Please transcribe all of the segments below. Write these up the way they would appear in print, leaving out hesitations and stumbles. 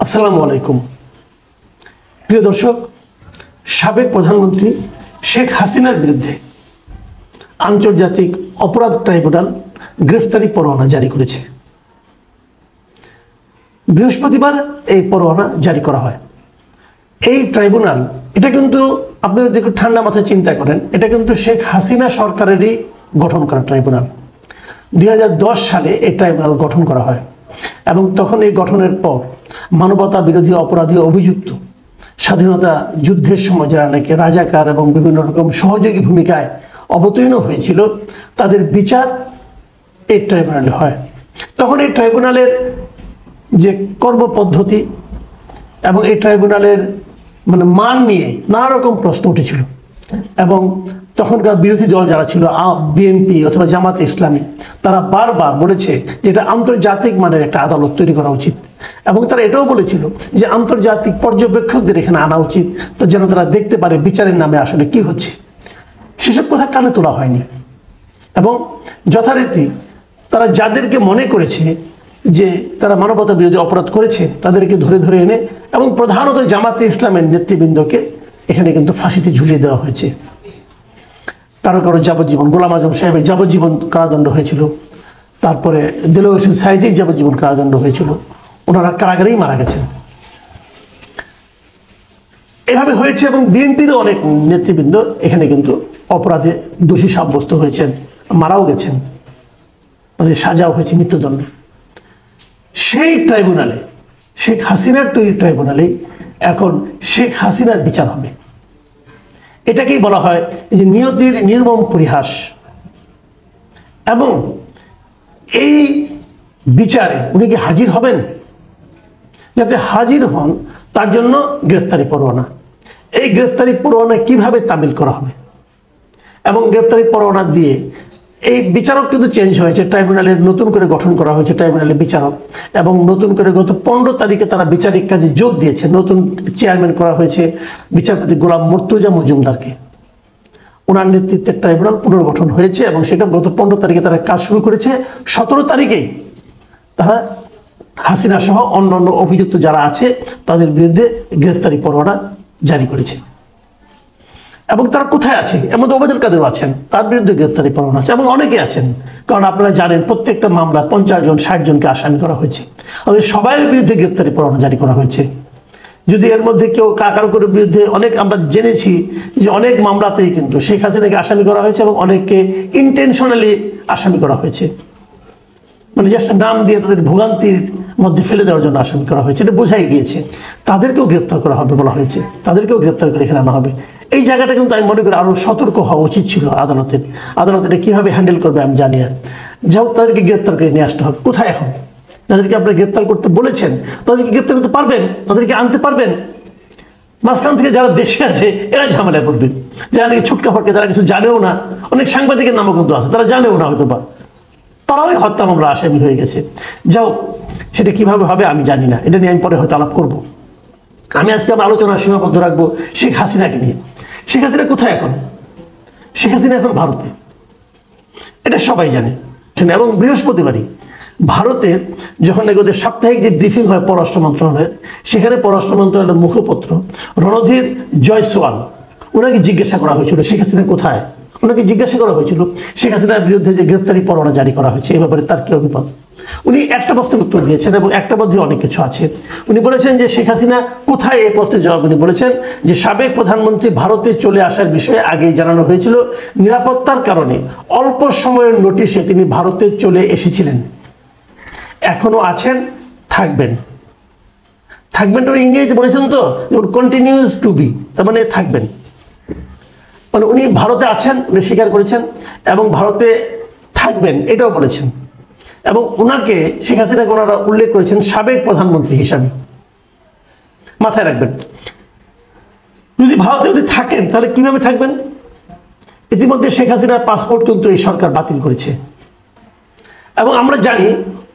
আসসালামু আলাইকুম প্রিয় দর্শক, সাবেক প্রধানমন্ত্রী শেখ হাসিনার বিরুদ্ধে আন্তর্জাতিক অপরাধ ট্রাইব্যুনাল গ্রেফতারি পরোয়ানা জারি করেছে। বৃহস্পতিবার এই পরোয়ানা জারি করা হয়। এই ট্রাইব্যুনাল, এটা কিন্তু আপনি যদি একটু ঠান্ডা মাথায় চিন্তা করেন, এটা কিন্তু শেখ হাসিনা সরকারেরই গঠন করা ট্রাইব্যুনাল। 2010 সালে এই ট্রাইব্যুনাল গঠন করা হয় এবং তখন এই গঠনের পর মানবতা বিরোধী অপরাধী অভিযুক্ত, স্বাধীনতা যুদ্ধের সময় যারা নাকি রাজাকার এবং বিভিন্ন রকম সহযোগী ভূমিকায় অবতীর্ণ হয়েছিল, তাদের বিচার এই ট্রাইব্যুনালে হয়। তখন এই ট্রাইব্যুনালের যে কর্মপদ্ধতি এবং এই ট্রাইব্যুনালের মান নিয়ে নানা রকম প্রশ্ন উঠেছিল এবং তখনকার বিরোধী দল যারা ছিল, বিএনপি অথবা জামাতে ইসলামী, তারা বারবার বলেছে যে এটা আন্তর্জাতিক মানের একটা আদালত তৈরি করা উচিত এবং তারা এটাও বলেছিল যে আন্তর্জাতিক পর্যবেক্ষকদের এখানে আনা উচিত, যেন তারা দেখতে পারে বিচারের নামে আসলে কি হচ্ছে। সেসব কথা কানে তোলা হয়নি এবং যথারীতি তারা যাদেরকে মনে করেছে যে তারা মানবতা বিরোধী অপরাধ করেছে, তাদেরকে ধরে ধরে এনে এবং প্রধানত জামাতে ইসলামের নেতৃবৃন্দকে এখানে কিন্তু ফাঁসিতে ঝুলিয়ে দেওয়া হয়েছে। কারো কারো যাবজ্জীবন, গোলাম আজম সাহেবের যাবজ্জীবন কারাদণ্ড হয়েছিল, তারপরে দেলোয়ার হোসেন সাঈদীর যাবজ্জীবন কারাদণ্ড হয়েছিল, ওনারা কারাগারেই মারা গেছেন। এভাবে হয়েছে এবং বিএনপিরও অনেক নেতৃবৃন্দ এখানে কিন্তু অপরাধে দোষী সাব্যস্ত হয়েছেন, মারাও গেছেন, তাদের সাজাও হয়েছে মৃত্যুদণ্ড। সেই ট্রাইব্যুনালে, শেখ হাসিনার তৈরি ট্রাইব্যুনালে এখন শেখ হাসিনার বিচার হবে। এটাকেই বলা হয় যে নিয়তির নির্মম পরিহাস। এবং এই বিচারে উনি কি হাজির হবেন? যাতে হাজির হন তার জন্য গ্রেফতারি পরোয়ানা। এই গ্রেফতারি পরোয়ানা কিভাবে তামিল করা হবে এবং গ্রেফতারি পরোয়ানা দিয়ে এই বিচারক কিন্তু চেঞ্জ হয়েছে, ট্রাইব্যুনালের নতুন করে গঠন করা হয়েছে ট্রাইব্যুনালের বিচারক, এবং নতুন করে গত 15 তারিখে তারা বিচারিক কাজে যোগ দিয়েছে। নতুন চেয়ারম্যান করা হয়েছে বিচারপতি গোলাম মুর্তজা মজুমদারকে। ওনার নেতৃত্বে ট্রাইব্যুনাল পুনর্গঠন হয়েছে এবং সেটা গত 15 তারিখে তারা কাজ শুরু করেছে। 17 তারিখেই তারা হাসিনা সহ অন্যান্য অভিযুক্ত যারা আছে তাদের বিরুদ্ধে গ্রেফতারি পরোয়ানা জারি করেছে। এবং তারা কোথায় আছে? এর মধ্যে ওবায়দুল কাদেরও আছেন, তার বিরুদ্ধে গ্রেফতারি পরোয়ানা আছে এবং অনেকে আছেন। কারণ আপনারা জানেন প্রত্যেকটা মামলা 50 জন 60 জনকে আসামি করা হয়েছে, তাদের সবাই বিরুদ্ধে গ্রেফতারি পরোয়ানা জারি করা হয়েছে। যদি এর মধ্যে কেউ কারো বিরুদ্ধে, অনেক আমরা জেনেছি যে অনেক মামলাতেই কিন্তু শেখ হাসিনাকে আসামি করা হয়েছে এবং অনেককে ইন্টেনশনালি আসামি করা হয়েছে, জাস্ট নাম দিয়ে তাদের ভোগান্তির মধ্যে ফেলে দেওয়ার জন্য আসামি করা হয়েছে। এটা বোঝাই গিয়েছে। তাদেরকেও গ্রেপ্তার করা হবে বলা হয়েছে, তাদেরকেও গ্রেপ্তার করে এখানে আনা হবে। এই জায়গাটা কিন্তু আমি মনে করি আরও সতর্ক হওয়া উচিত ছিল আদালতের। আদালত এটা কীভাবে হ্যান্ডেল করবে আমি জানি না। যাই হোক, তাদেরকে গ্রেপ্তার করে নিয়ে আসতে হবে। কোথায় এখন? তাদেরকে আপনারা গ্রেপ্তার করতে বলেছেন, তাদেরকে গ্রেপ্তার করতে পারবেন? তাদেরকে আনতে পারবেন? মাঝখান থেকে যারা দেশে আছে এরা ঝামেলায় পড়বেন, যারা নাকি ছুটকা ফটকে, তারা কিছু জানেও না। অনেক সাংবাদিকের নামও কিন্তু আছে, তারা জানেও না হয়তো বা, তারাও হত্যা মামলা আসামি হয়ে গেছে। যাও, সেটা কিভাবে হবে আমি জানি না, এটা নিয়ে আমি পরে হয়তো আলাপ করবো। আমি আজকে আমার আলোচনা সীমাবদ্ধ রাখবো শেখ হাসিনাকে নিয়ে। শেখ হাসিনা কোথায় এখন? শেখ হাসিনা এখন ভারতে, এটা সবাই জানে। এবং বৃহস্পতিবারই ভারতের যখন ওদের সাপ্তাহিক যে ব্রিফিং হয় পররাষ্ট্র মন্ত্রণালয়ের, সেখানে পররাষ্ট্র মন্ত্রণালয়ের মুখপত্র রণধীর জয়সওয়াল, ওনাকে জিজ্ঞাসা করা হয়েছিল শেখ হাসিনা কোথায়। ওনাকে জিজ্ঞাসা করা হয়েছিল শেখ হাসিনার বিরুদ্ধে যে গ্রেপ্তারি পরোয়ানা জারি করা হয়েছে এ ব্যাপারে তার কি অভিমত। উনি একটা প্রশ্নের উত্তর দিয়েছেন এবং একটা মধ্যে অনেক কিছু আছে। উনি বলেছেন যে শেখ হাসিনা কোথায়, এই প্রশ্নের জবাব উনি বলেছেন যে সাবেক প্রধানমন্ত্রী ভারতে চলে আসার বিষয়ে আগেই জানানো হয়েছিল, নিরাপত্তার কারণে অল্প সময়ের নোটিশে তিনি ভারতে চলে এসেছিলেন, এখনো আছেন, থাকবেন। থাকবেন উনি ইংরেজিতে বলেছেন তো, যেমন কন্টিনিউস টু বি, তার মানে থাকবেন। উনি ভারতে আছেন, উনি স্বীকার করেছেন এবং ভারতে থাকবেন এটাও বলেছেন। এবং ওনাকে, শেখ হাসিনাকে ওনারা উল্লেখ করেছেন সাবেক প্রধানমন্ত্রী হিসাবে। মাথায় রাখবেন, যদি ভারতে উনি থাকেন তাহলে কিভাবে থাকবেন? ইতিমধ্যে শেখ হাসিনার পাসপোর্ট কিন্তু এই সরকার বাতিল করেছে এবং আমরা জানি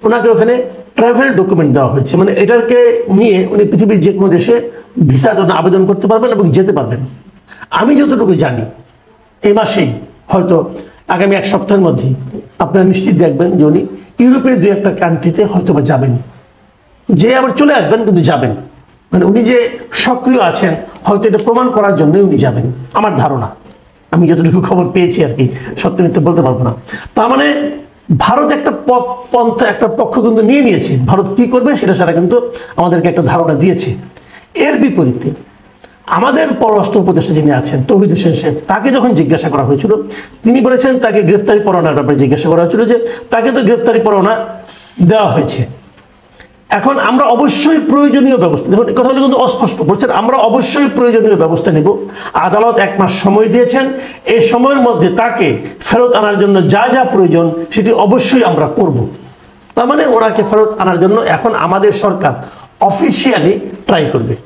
ওনাকে ওখানে ট্রাভেল ডকুমেন্ট দেওয়া হয়েছে, এটাকে নিয়ে উনি পৃথিবীর যে কোনো দেশে ভিসার জন্য আবেদন করতে পারবেন এবং যেতে পারবেন। আমি যতটুকু জানি এই মাসেই, হয়তো আগামী 1 সপ্তাহের মধ্যেই আপনারা নিশ্চিত দেখবেন যে উনি ইউরোপের 2-1টা কান্ট্রিতে হয়তো বা যাবেন। যে আবার চলে আসবেন, কিন্তু যাবেন, মানে উনি যে সক্রিয় আছেন হয়তো এটা প্রমাণ করার জন্যই উনি যাবেন, আমার ধারণা, আমি যতটুকু খবর পেয়েছি আর কি, সত্য মিথ্যে বলতে পারবো না। তার মানে ভারত একটা পন্থা, একটা পক্ষ কিন্তু নিয়ে নিয়েছে, ভারত কি করবে সেটা সারা কিন্তু আমাদেরকে একটা ধারণা দিয়েছে। এর বিপরীতে আমাদের পররাষ্ট্র উপদেষ্টা যিনি আছেন তৌহিদ হোসেন সাহেব, তাকে যখন জিজ্ঞাসা করা হয়েছিল, তিনি বলেছেন তাকে গ্রেপ্তারি পরোয়ানার ব্যাপারে জিজ্ঞাসা করা হয়েছিল, যে তাকে তো গ্রেপ্তারি পরোয়ানা দেওয়া হয়েছে। এখন আমরা অবশ্যই প্রয়োজনীয় ব্যবস্থা, দেখুন কথা হলো কিন্তু অস্পষ্ট বলছেন, আমরা অবশ্যই প্রয়োজনীয় ব্যবস্থা নেব। আদালত 1 মাস সময় দিয়েছেন, এই সময়ের মধ্যে তাকে ফেরত আনার জন্য যা যা প্রয়োজন সেটি অবশ্যই আমরা করব। তার মানে ওনাকে ফেরত আনার জন্য এখন আমাদের সরকার অফিসিয়ালি ট্রাই করবে,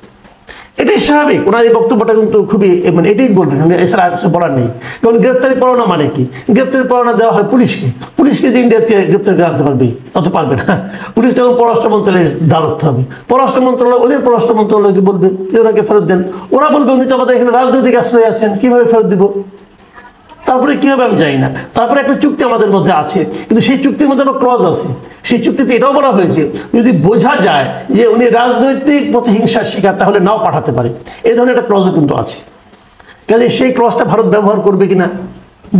এটাই স্বাভাবিক। ওনার এই বক্তব্যটা কিন্তু খুবই, মানে এটাই বলবেন, এছাড়া আর কিছু বলার নেই। কারণ গ্রেপ্তারি পরোয়ানা মানে কি? গ্রেপ্তারি পরোয়ানা দেওয়া হয় পুলিশকে, পুলিশকে যে ইন্ডিয়া থেকে গ্রেপ্তার করে আনতে পারবে, অত পারবে না। পুলিশ তখন পররাষ্ট্র মন্ত্রণালয়ের দ্বারস্থ হবে, পররাষ্ট্র মন্ত্রণালয় ওদের পররাষ্ট্র মন্ত্রণালয়কে বলবে যে ওনাকে ফেরত দেন, ওরা বলবে উনি তো আমাদের এখানে রাজনৈতিক আশ্রয় আছেন, কিভাবে ফেরত দিব? তারপরে কি হবে আমি জানি না। তারপরে একটা চুক্তি আমাদের মধ্যে আছে, কিন্তু সেই চুক্তির মধ্যে একটা ক্লজ আছে, সেই চুক্তিতে এটাও বলা হয়েছে যদি বোঝা যায় যে উনি রাজনৈতিক প্রতিহিংসার শিকার, তাহলে নাও পাঠাতে পারে, এই ধরনের একটা ক্লজও কিন্তু আছে। কাজে সেই ক্লজটা ভারত ব্যবহার করবে কিনা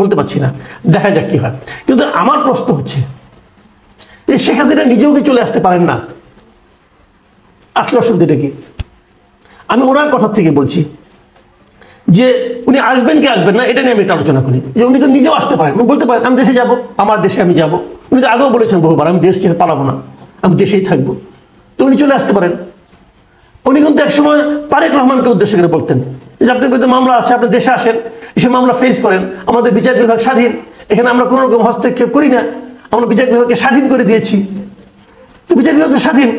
বলতে পারছি না, দেখা যাক কি হয়। কিন্তু আমার প্রশ্ন হচ্ছে যে শেখ হাসিনা নিজেও কি চলে আসতে পারেন না? আসলে অসুবিধাটা কি? আমি ওনার কথা থেকে বলছি যে উনি আসবেন কি আসবেন না এটা নিয়ে আমি একটা আলোচনা করি, যে উনি তো নিজেও আসতে পারেন, বলতে পারেন আমি দেশে যাব, আমার দেশে আমি যাব। উনি তো আগেও বলেছেন বহুবার আমি দেশ ছেড়ে পালাবো না, আমি দেশেই থাকবো, তো উনি চলে আসতে পারেন। উনি কিন্তু একসময় তারেক রহমানকে উদ্দেশ্য করে বলতেন যে আপনার বিরুদ্ধে মামলা আছে, আপনি দেশে আসেন, এসে মামলা ফেস করেন, আমাদের বিচার বিভাগ স্বাধীন, এখানে আমরা কোনো রকম হস্তক্ষেপ করি না, আমরা বিচার বিভাগকে স্বাধীন করে দিয়েছি, তো বিচার বিভাগ স্বাধীন।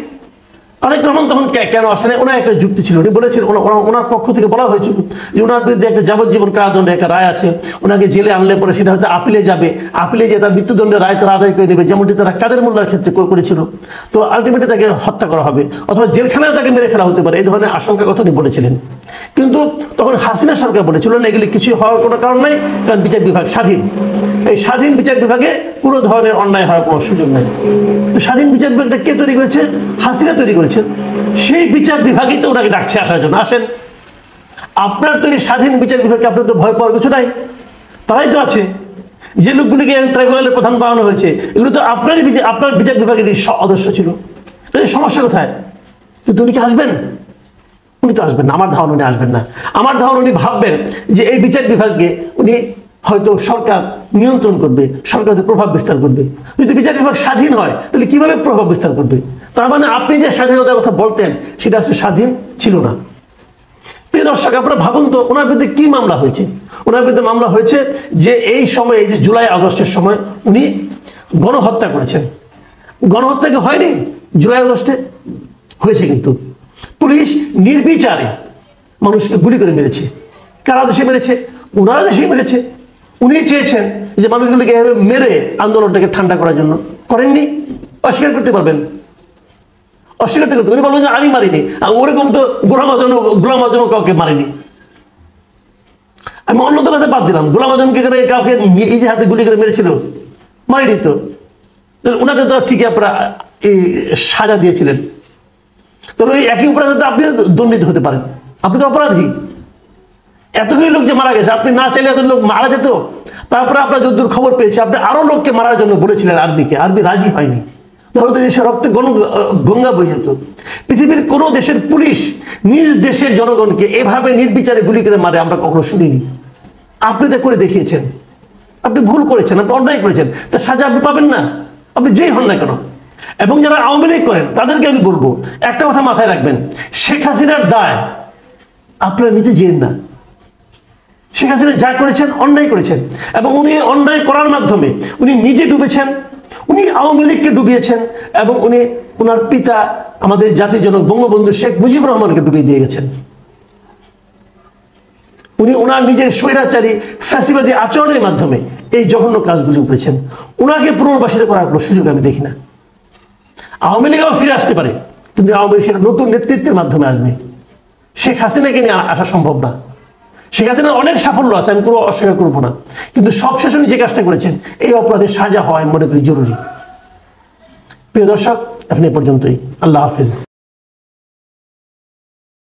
তারেক রহমান তখন কেন আসে না? ওনার একটা যুক্তি ছিল, উনি বলেছেন, ওনার পক্ষ থেকে বলা হয়েছিল যে ওনার বিরুদ্ধে একটা যাবজ্জীবন কারাদণ্ডের একটা রায় আছে, ওনাকে জেলে আনলে পরে সেটা হয়তো আপিলে যাবে, আপিলে যে তার মৃত্যুদণ্ডের রায় তারা আদায় করে নেবে, যেমনটি তারা কাদের মোল্লার ক্ষেত্রে করেছিল, তো আলটিমেটলি তাকে হত্যা করা হবে অথবা জেলখানায় তাকে মেরে ফেলা হতে পারে, এই ধরনের আশঙ্কার কথা উনি বলেছিলেন। কিন্তু তখন হাসিনা সরকার বলেছিল না, এগুলি কিছুই হওয়ার কোনো কারণ নাই, কারণ বিচার বিভাগ স্বাধীন, এই স্বাধীন বিচার বিভাগে কোনো ধরনের অন্যায় হওয়ার কোনো সুযোগ নাই। তো স্বাধীন বিচার বিভাগটা কে তৈরি করেছে? হাসিনা তৈরি করেছেন। সেই বিচার বিভাগই তো ওনাকে ডাকছে আসার জন্য, আসেন। আপনার তৈরি স্বাধীন বিচার বিভাগকে আপনার তো ভয় পাওয়ার কিছু নাই, তারাই তো আছে। যে লোকগুলিকে ট্রাইব্যুনালের প্রধান বানানো হয়েছে এগুলো তো আপনার বিচার বিভাগের সদস্য ছিল, সমস্যা কোথায়? কিন্তু উনি কি আসবেন? উনি তো আসবেন না, আমার ধারণা উনি আসবেন না। আমার ধারণা উনি ভাববেন যে এই বিচার বিভাগকে উনি হয়তো সরকার নিয়ন্ত্রণ করবে, সরকারের প্রভাব বিস্তার করবে। যদি বিচার বিভাগ স্বাধীন হয় তাহলে কিভাবে প্রভাব বিস্তার করবে? তার মানে আপনি যে স্বাধীনতার কথা বলতেন সেটা আসলে স্বাধীন ছিল না। প্রিয় দর্শক, আপনারা ভাবুন তো ওনার বিরুদ্ধে কি মামলা হয়েছে? ওনার বিরুদ্ধে মামলা হয়েছে যে এই সময়, এই যে জুলাই আগস্টের সময় উনি গণহত্যা করেছেন। গণহত্যা কি হয়নি? জুলাই আগস্টে হয়েছে, কিন্তু পুলিশ নির্বিচারে মানুষকে গুলি করে মেরেছে। কারা দেশে মেরেছে? ওনারা দেশেই মেরেছে। উনি চেয়েছেন যে মানুষগুলিকে এভাবে মেরে আন্দোলনটাকে ঠান্ডা করার জন্য, করেননি। অস্বীকার করতে পারবেন? অস্বীকার করতে উনি বলবেন যে আমি মারিনি, ওরকম তো গোলাম আজমও কাউকে মারিনি। আমি অন্য দলের বাদ দিলাম, গোলাম আজমকে কাউকে এই যে হাতে গুলি করে মেরেছিল, মারিনি তো। ওনাকে তো ঠিকই আপনারা এই সাজা দিয়েছিলেন, তাহলে ওই একই অপরাধে তো আপনিও দণ্ডিত হতে পারেন, আপনি তো অপরাধী। এতগুলি লোক যে মারা গেছে, আপনি না চাইলে এত লোক মারা যেত। তারপরে আপনার যতদূর খবর পেয়েছে আপনি আরো লোককে মারার জন্য বলেছিলেন আর্মিকে, আর্মি রাজি হয়নি, তাহলে তো দেশের রক্তে গঙ্গা বয়ে যেত। পৃথিবীর কোনো দেশের পুলিশ নিজ দেশের জনগণকে এভাবে নির্বিচারে গুলি করে মারে আমরা কখনো শুনিনি। আপনি তা করে দেখিয়েছেন, আপনি ভুল করেছেন, আপনি অন্যায় করেছেন, তা সাজা আপনি পাবেন না, আপনি যেই হন না কেন। এবং যারা আওয়ামী লীগ করেন তাদেরকে আমি বলবো একটা কথা মাথায় রাখবেন, শেখ হাসিনার দায় আপনারা নিতে যেন না। শেখ হাসিনা যা করেছেন অন্যায় করেছেন, এবং উনি অন্যায় করার মাধ্যমে উনি নিজে ডুবেছেন, উনি আওয়ামী লীগকে ডুবিয়েছেন, এবং উনি ওনার পিতা আমাদের জাতির জনক বঙ্গবন্ধু শেখ মুজিবুর রহমানকে ডুবিয়ে দিয়ে গেছেন। উনি ওনার নিজের স্বৈরাচারী ফ্যাসিবাদী আচরণের মাধ্যমে এই জঘন্য কাজগুলি করেছেন। ওনাকে পুনর্বাসিত করার কোনো সুযোগ আমি দেখি না। আওয়ামী লীগ আবার ফিরে আসতে পারে, কিন্তু আওয়ামী লীগ সেটা নতুন নেতৃত্বের মাধ্যমে আসবে। শেখ হাসিনাকে নিয়ে আসা সম্ভব না। শেখ হাসিনার অনেক সাফল্য আছে, আমি কোনো অস্বীকার করবো না, কিন্তু সবশেষ উনি যে কাজটা করেছেন এই অপরাধের সাজা হওয়া আমি মনে করি জরুরি। প্রিয় দর্শক, এখন এ পর্যন্তই। আল্লাহ হাফিজ।